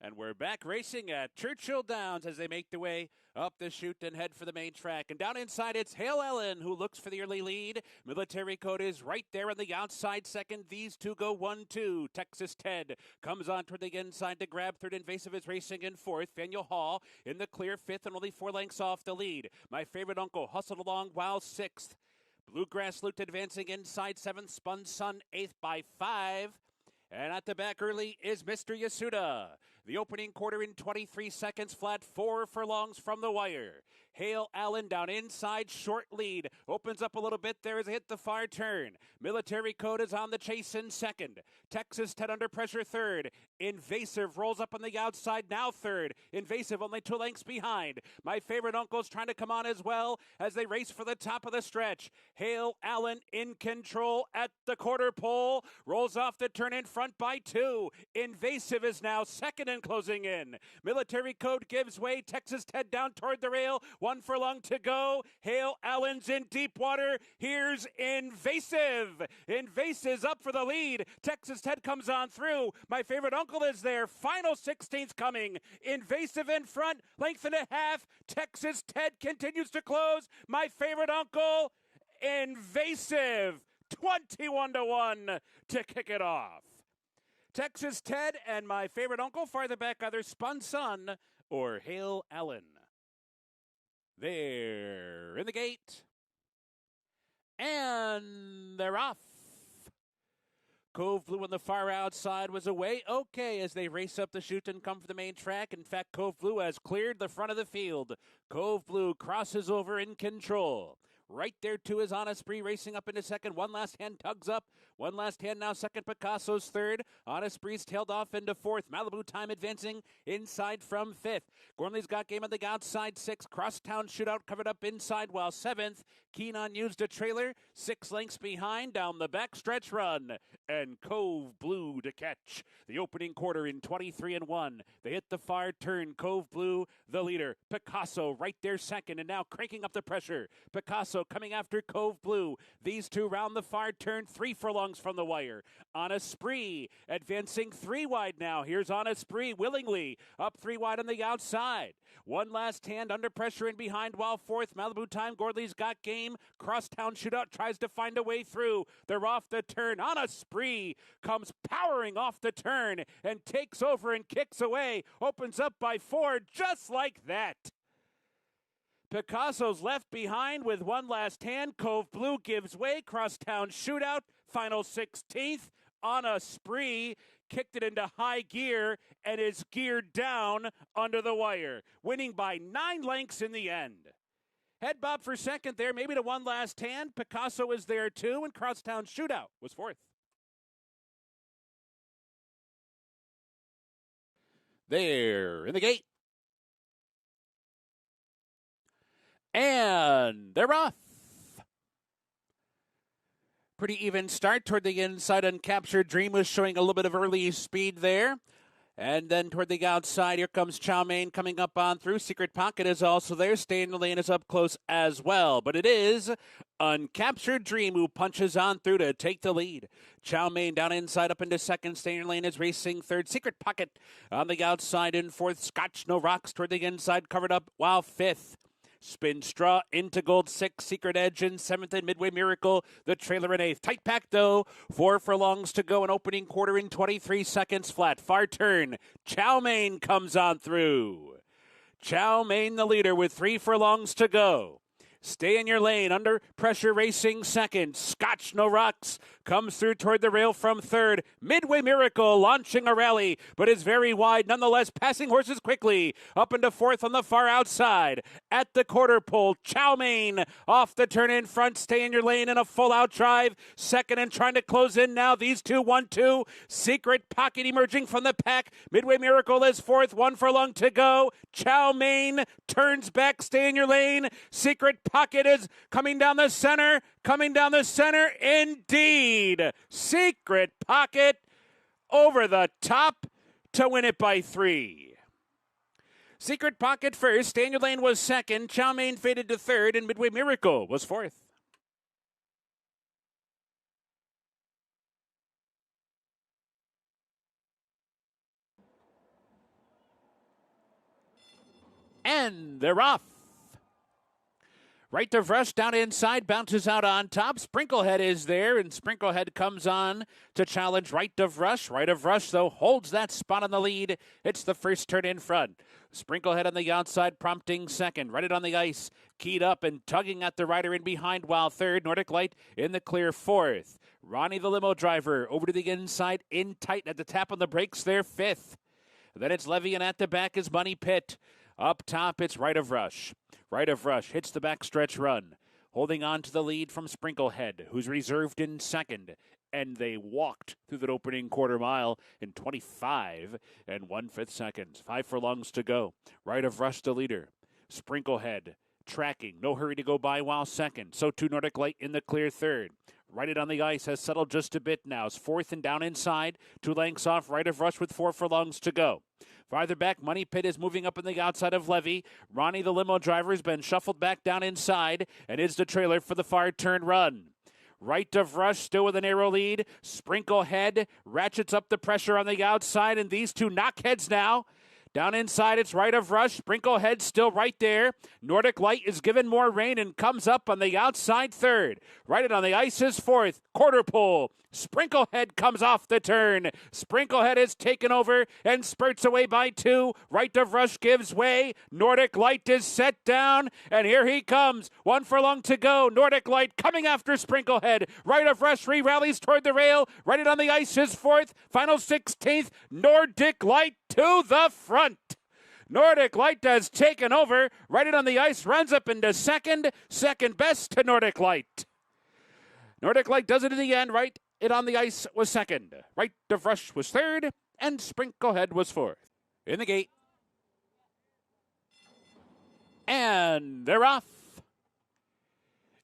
And we're back racing at Churchill Downs as they make their way up the chute and head for the main track. And down inside, it's Hale Ellen who looks for the early lead. Military Code is right there on the outside second. These two go 1-2. Texas Ted comes on toward the inside to grab third. Invasive is racing in fourth. Faneuil Hall in the clear fifth and only 4 lengths off the lead. My Favorite Uncle hustled along while sixth. Bluegrass Loot advancing inside seventh. Spun Sun eighth by 5. And at the back early is Mr. Yasuda. The opening quarter in 23 seconds, flat 4 furlongs from the wire. Hale Allen down inside, short lead. Opens up a little bit there as they hit the far turn. Military Code is on the chase in second. Texas Ted under pressure third. Invasive rolls up on the outside, now third. Invasive only 2 lengths behind. My Favorite Uncle's trying to come on as well as they race for the top of the stretch. Hale Allen in control at the quarter pole. Rolls off the turn in front by 2. Invasive is now second and closing in. Military Code gives way. Texas Ted down toward the rail. 1 furlong to go. Hale Allen's in deep water. Here's Invasive. Invasive's up for the lead. Texas Ted comes on through. My Favorite Uncle is there. Final 16th coming. Invasive in front. Length and a half. Texas Ted continues to close. My Favorite Uncle, Invasive. 21-1 to kick it off. Texas Ted and My Favorite Uncle, farther back either Spun Sun or Hale Allen. They're in the gate. And they're off. Cove Blue on the far outside was away. Okay, as they race up the chute and come for the main track. In fact, Cove Blue has cleared the front of the field. Cove Blue crosses over in control. Right there, too, is Honest Spree racing up into second. One last hand tugs up. One last hand now second. Picasso's third. Honest Spree's tailed off into fourth. Malibu Time advancing inside from fifth. Gormley's got game on the outside sixth. Crosstown Shootout covered up inside while seventh. Keen on used a trailer. 6 lengths behind down the backstretch run. And Cove Blue to catch. The opening quarter in 23-1. They hit the far turn. Cove Blue, the leader. Picasso right there second and now cranking up the pressure. Picasso coming after Cove Blue. These two round the far turn, 3 furlongs from the wire. Honest Spree advancing 3 wide now. Here's Honest Spree willingly up 3 wide on the outside. One last hand under pressure in behind while fourth. Malibu Time, Gordley's got game. Crosstown Shootout tries to find a way through. They're off the turn. Honest Spree comes powering off the turn and takes over and kicks away. Opens up by 4 just like that. Picasso's left behind with one last hand. Cove Blue gives way. Crosstown Shootout, final 16th. Honest Spree kicked it into high gear and is geared down under the wire, winning by 9 lengths in the end. Head bob for second there, maybe to one last hand. Picasso is there too, and Crosstown Shootout was fourth. They're in the gate. And they're off. Pretty even start toward the inside. Uncaptured Dream was showing a little bit of early speed there. And then toward the outside, here comes Chow Mein coming up on through. Secret Pocket is also there. Stay in the lane is up close as well. But it is Uncaptured Dream who punches on through to take the lead. Chow Mein down inside up into second. Stay in your lane is racing third. Secret Pocket on the outside in fourth. Scotch No Rocks toward the inside covered up while fifth. Spin Straw into Gold 6, Secret Edge in 7th, and Midway Miracle, the trailer in 8th. Tight pack, though. 4 furlongs to go, an opening quarter in 23 seconds flat. Far turn. Chow Mein comes on through. Chow Mein the leader with 3 furlongs to go. Stay in your lane. Under pressure racing second. Scotch No Rocks comes through toward the rail from third. Midway Miracle launching a rally, but is very wide. Nonetheless, passing horses quickly. Up into fourth on the far outside. At the quarter pole, Chow Mein off the turn in front. Stay in your lane in a full out drive. Second and trying to close in now. These two, 1-2. Secret Pocket emerging from the pack. Midway Miracle is fourth. 1 furlong to go. Chow Mein turns back. Stay in your lane. Secret Pocket is coming down the center. Coming down the center. Indeed. Secret Pocket over the top to win it by 3. Secret Pocket first. Stay in your lane was second. Chow Mein faded to third. And Midway Miracle was fourth. And they're off. Right of Rush down inside, bounces out on top. Sprinklehead is there, and Sprinklehead comes on to challenge Right of Rush. Right of Rush, though, holds that spot on the lead. It's the first turn in front. Sprinklehead on the outside, prompting second. Right it on the ice, keyed up and tugging at the rider in behind, while third. Nordic Light in the clear fourth. Ronnie the limo driver over to the inside, in tight at the tap on the brakes there, fifth. Then it's Levy, and at the back is Money Pit. Up top, it's Right of Rush. Right of Rush hits the backstretch run, holding on to the lead from Sprinklehead, who's reserved in second. And they walked through that opening quarter mile in 25 and 1/5 seconds. 5 furlongs to go. Right of Rush the leader. Sprinklehead tracking, no hurry to go by while second. So too Nordic Light in the clear third. Right it on the ice has settled just a bit now. It's fourth and down inside. 2 lengths off Right of Rush with 4 furlongs to go. Farther back, Money Pit is moving up on the outside of Levy. Ronnie, the limo driver, has been shuffled back down inside and is the trailer for the far turn run. Right of Rush still with a narrow lead. Sprinklehead ratchets up the pressure on the outside, and these two knock heads now. Down inside, it's Right of Rush. Sprinklehead still right there. Nordic Light is given more rain and comes up on the outside third. Right it on the ice is fourth. Quarter pole. Sprinklehead comes off the turn. Sprinklehead is taken over and spurts away by 2. Right of Rush gives way. Nordic Light is set down, and here he comes. 1 furlong to go. Nordic Light coming after Sprinklehead. Right of Rush re-rallies toward the rail. Right it on the ice is fourth. Final 16th. Nordic Light to the front. Nordic Light has taken over. Right it on the ice, runs up into second. Second best to Nordic Light. Nordic Light does it in the end. Right it on the ice was second. Right of Rush was third, and Sprinklehead was fourth. In the gate. And they're off.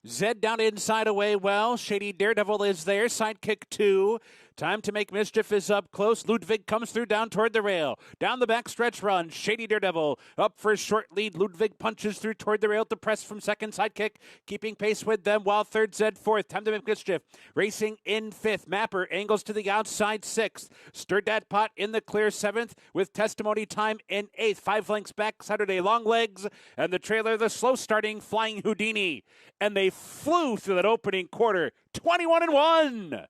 Zed down inside away well. Shady Daredevil is there. Sidekick 2. Time to make mischief is up close. Ludwig comes through down toward the rail. Down the backstretch run. Shady Daredevil up for a short lead. Ludwig punches through toward the rail to press from second. Sidekick keeping pace with them while third, Zed fourth. Time to make mischief. Racing in fifth. Mapper angles to the outside sixth. Stirred that pot in the clear seventh with testimony time in eighth. 5 lengths back. Saturday long legs. And the trailer, the slow starting Flying Houdini. And they flew through that opening quarter. 21-1.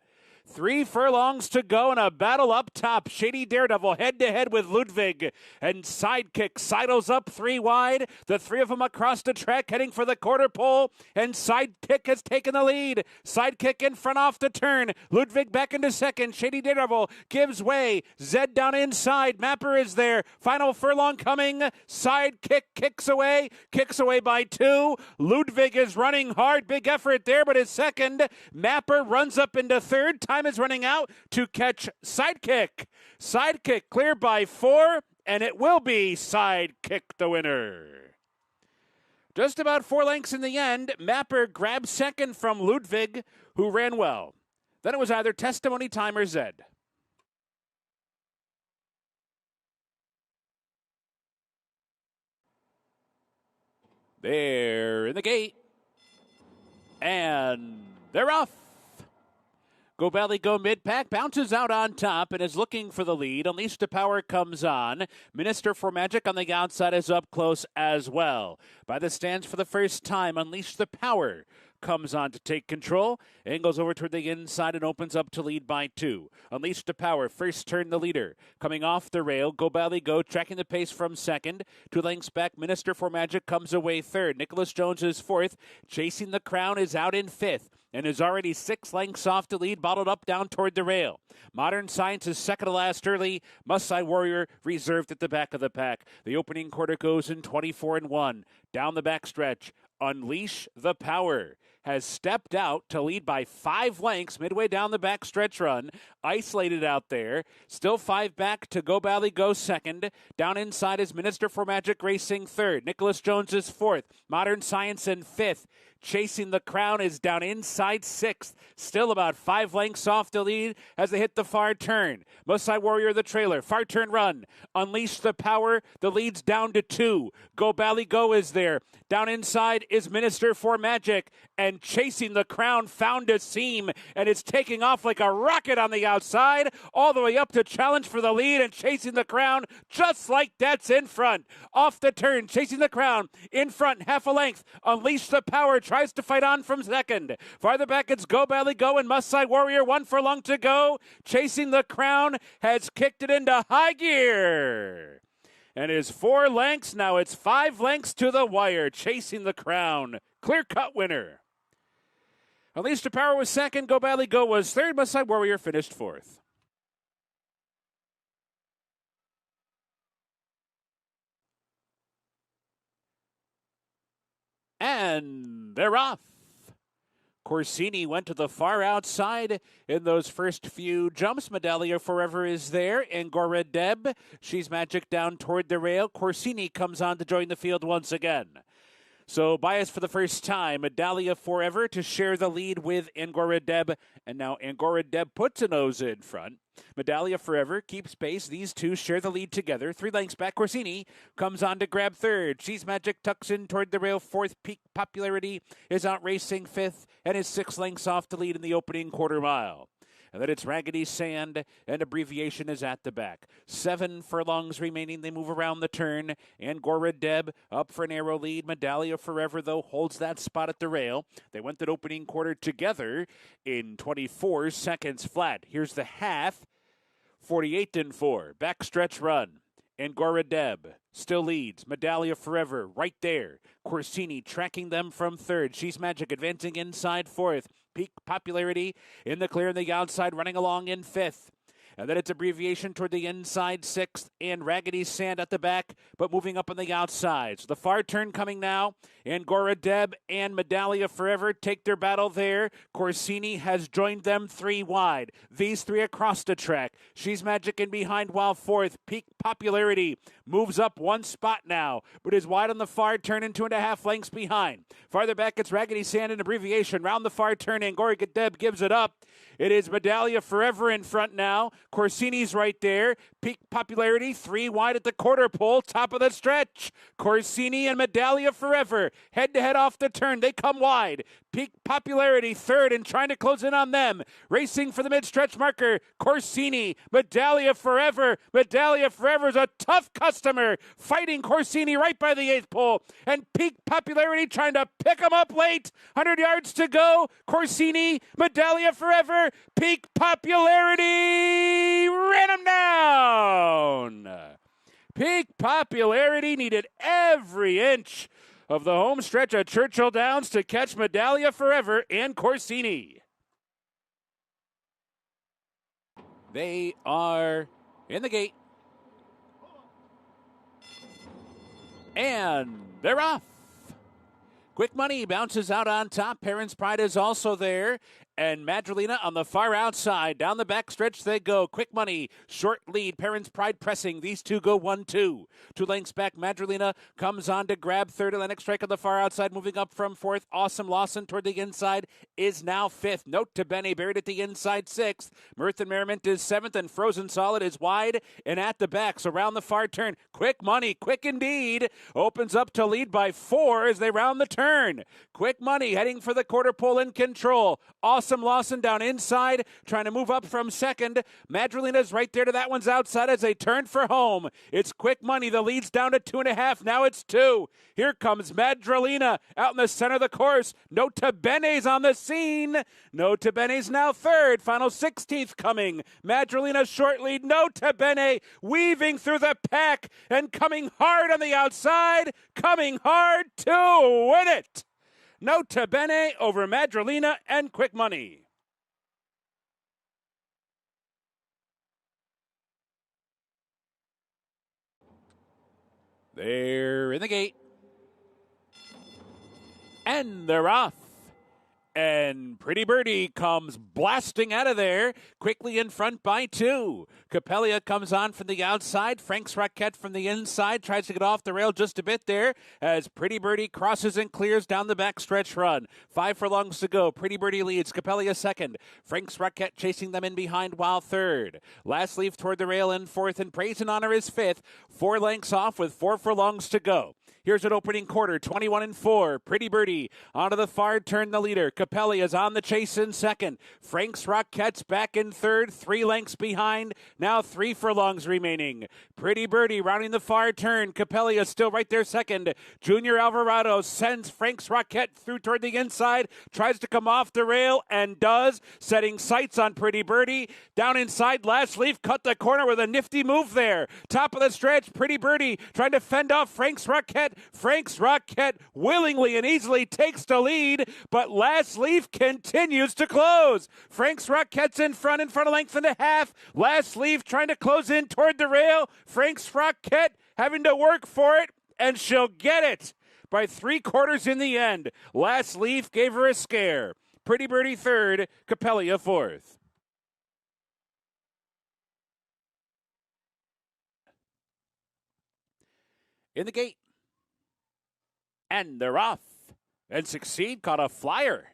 3 furlongs to go in a battle up top. Shady Daredevil head-to-head with Ludwig. And Sidekick sidles up 3 wide. The 3 of them across the track heading for the quarter pole. And Sidekick has taken the lead. Sidekick in front off the turn. Ludwig back into second. Shady Daredevil gives way. Zed down inside. Mapper is there. Final furlong coming. Sidekick kicks away by 2. Ludwig is running hard. Big effort there, but is second. Mapper runs up into third. Time is running out to catch Sidekick. Sidekick clear by 4, and it will be Sidekick the winner. Just about 4 lengths in the end, Mapper grabbed second from Ludwig, who ran well. Then it was either testimony time or Zed. They're in the gate, and they're off. Go Belly, go mid-pack, bounces out on top and is looking for the lead. Unleash the Power comes on. Minister for Magic on the outside is up close as well. By the stands for the first time, Unleash the Power comes on to take control. Angles over toward the inside and opens up to lead by 2. Unleash the Power, first turn the leader. Coming off the rail, Go Belly, go, tracking the pace from second. 2 lengths back, Minister for Magic comes away third. Nicholas Jones is fourth. Chasing the Crown is out in fifth and is already 6 lengths off the lead, bottled up down toward the rail. Modern Science is second to last early. Must-Side Warrior reserved at the back of the pack. The opening quarter goes in 24-1. Down the backstretch, Unleash the Power has stepped out to lead by 5 lengths midway down the backstretch run. Isolated out there. Still 5 back to Go Bally Go second. Down inside is Minister for Magic racing third. Nicholas Jones is fourth. Modern Science in fifth. Chasing the Crown is down inside 6th. Still about 5 lengths off the lead as they hit the far turn. Musai Warrior, the trailer. Far turn run. Unleash the Power. The lead's down to 2. Go Bally Go is there. Down inside is Minister for Magic. And Chasing the Crown found a seam. And it's taking off like a rocket on the outside. All the way up to challenge for the lead. And Chasing the Crown just like that's in front. Off the turn. Chasing the Crown in front. Half a length. Unleash the Power. Tries to fight on from second. Farther back it's Go Bally Go and Musai Warrior. 1 furlong to go. Chasing the Crown has kicked it into high gear. And is 4 lengths. Now it's 5 lengths to the wire. Chasing the Crown. Clear-cut winner. Unleash the Power was second. Go Bally Go was third. Musai Warrior finished fourth. And they're off. Corsini went to the far outside in those first few jumps. Medallia Forever is there. Angora Deb, she's magic down toward the rail. Corsini comes on to join the field once again. So bias for the first time. Medallia Forever to share the lead with Angora Deb. And now Angora Deb puts a nose in front. Medallia Forever keeps pace. These two share the lead together. 3 lengths back. Corsini comes on to grab third. She's Magic tucks in toward the rail. Fourth. Peak Popularity is out racing fifth and is 6 lengths off the lead in the opening quarter mile. And then it's Raggedy Sand, and Abbreviation is at the back. 7 furlongs remaining. They move around the turn. Angora Deb up for an arrow lead. Medallia Forever, though, holds that spot at the rail. They went that opening quarter together in 24 seconds flat. Here's the half. 48 and 4. Backstretch run. Angora Deb still leads. Medallia Forever right there. Corsini tracking them from third. She's Magic advancing inside fourth. Peak Popularity in the clear on the outside, running along in fifth. And then it's Abbreviation toward the inside sixth, and Raggedy Sand at the back, but moving up on the outside. So the far turn coming now. Angora Deb and Medallia Forever take their battle there. Corsini has joined them 3 wide. These 3 across the track. She's Magic in behind while fourth. Peak Popularity moves up 1 spot now, but is wide on the far turn and 2.5 lengths behind. Farther back, it's Raggedy Sand and Abbreviation. Round the far turn, Angora Deb gives it up. It is Medallia Forever in front now. Corsini's right there. Peak Popularity, 3 wide at the quarter pole. Top of the stretch. Corsini and Medallia Forever head-to-head off the turn. They come wide. Peak Popularity third and trying to close in on them. Racing for the mid-stretch marker. Corsini, Medallia Forever. Medallia Forever is a tough customer. Fighting Corsini right by the 8th pole. And Peak Popularity trying to pick him up late. 100 yards to go. Corsini, Medallia Forever. Peak Popularity ran him down. Peak Popularity needed every inch of the home stretch at Churchill Downs to catch Medallia Forever and Corsini. They are in the gate. And they're off. Quick Money bounces out on top. Parents' Pride is also there. And Madrelina on the far outside. Down the back stretch they go. Quick Money, short lead. Parents' Pride pressing. These two go 1-2. 2 lengths back. Madrelina comes on to grab third. Atlantic Strike on the far outside. Moving up from fourth. Awesome Lawson toward the inside is now fifth. Note to Bene buried at the inside sixth. Mirth and Merriment is seventh. And Frozen Solid is wide and at the back. So round the far turn. Quick Money, quick indeed. Opens up to lead by 4 as they round the turn. Quick Money heading for the quarter pole in control. Awesome Lawson down inside, trying to move up from second. Madrelina's right there to that one's outside as they turn for home. It's Quick Money. The lead's down to 2.5. Now it's 2. Here comes Madrelina out in the center of the course. Nota Bene's on the scene. Nota Bene's now third. Final 16th coming. Madrelina's short lead. Nota Bene weaving through the pack and coming hard on the outside. Coming hard to win it. Nota Bene over Madrelina and Quick Money. They're in the gate. And they're off. And Pretty Birdie comes blasting out of there, quickly in front by 2. Capella comes on from the outside. Frank's Rockette from the inside tries to get off the rail just a bit there as Pretty Birdie crosses and clears down the backstretch run. 5 furlongs to go. Pretty Birdie leads. Capella second. Frank's Rockette chasing them in behind while third. Last Leaf toward the rail in fourth, and Praise and Honor is fifth. 4 lengths off with 4 furlongs to go. Here's an opening quarter, 21-4. Pretty Birdie onto the far turn, the leader. Capelli is on the chase in second. Frank's Rockette's back in third, 3 lengths behind. Now 3 furlongs remaining. Pretty Birdie rounding the far turn. Capelli is still right there second. Junior Alvarado sends Frank's Rockette through toward the inside. Tries to come off the rail and does. Setting sights on Pretty Birdie. Down inside, Last Leaf cut the corner with a nifty move there. Top of the stretch, Pretty Birdie trying to fend off Frank's Rockette. Frank's Rockette willingly and easily takes the lead, but Last Leaf continues to close. Frank's Rockette's in front a length and a half. Last Leaf trying to close in toward the rail. Frank's Rockette having to work for it, and she'll get it by 3/4 in the end. Last Leaf gave her a scare. Pretty Birdie third, Capella fourth. In the gate. And they're off. And Succeed caught a flyer.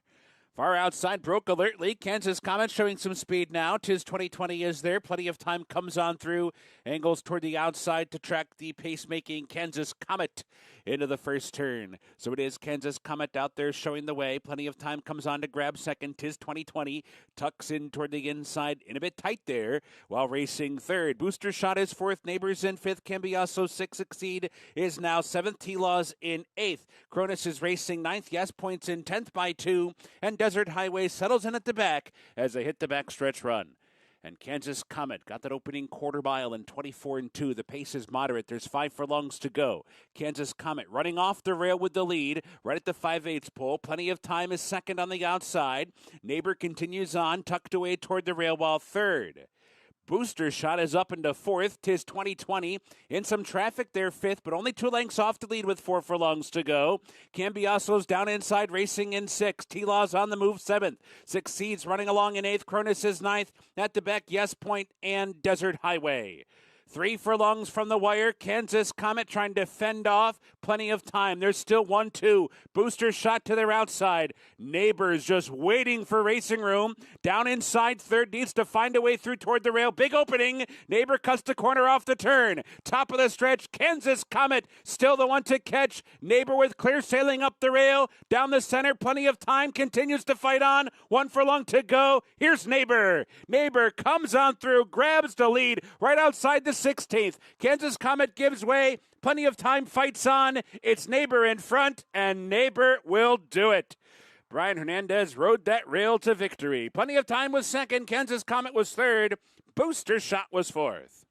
Far outside, broke alertly. Kansas Comet showing some speed now. Tis 2020 is there. Plenty of time comes on through. Angles toward the outside to track the pace-making Kansas Comet into the first turn. So it is Kansas Comet out there showing the way. Plenty of time comes on to grab second. Tis 2020. Tucks in toward the inside. In a bit tight there while racing third. Booster Shot is fourth. Neighbors in fifth. Cambiasso 6. Succeed is now seventh. T-Laws in eighth. Cronus is racing ninth. Yes Points in 10th by 2. And Desert Highway settles in at the back as they hit the backstretch run. And Kansas Comet got that opening quarter mile in 24-2. The pace is moderate. There's 5 furlongs to go. Kansas Comet running off the rail with the lead right at the 5/8 pole. Plenty of time is second on the outside. Neighbor continues on, tucked away toward the rail while third. Booster Shot is up into fourth. Tis 2020. In some traffic there, fifth, but only 2 lengths off to lead with 4 furlongs to go. Cambiasso's down inside, racing in sixth. T-Law's on the move, seventh. Succeeds running along in eighth. Cronus is ninth. At the back, Yes Point and Desert Highway. 3 furlongs from the wire. Kansas Comet trying to fend off. Plenty of time. There's still 1-2. Booster Shot to their outside. Neighbors just waiting for racing room. Down inside, third needs to find a way through toward the rail. Big opening. Neighbor cuts the corner off the turn. Top of the stretch. Kansas Comet still the one to catch. Neighbor with clear sailing up the rail. Down the center. Plenty of time. Continues to fight on. 1 furlong to go. Here's Neighbor. Neighbor comes on through. Grabs the lead right outside the 16th. Kansas Comet gives way. Plenty of time, fights on. It's Neighbor in front, and Neighbor will do it. Brian Hernandez rode that rail to victory. Plenty of time was second. Kansas Comet was third. Booster Shot was fourth.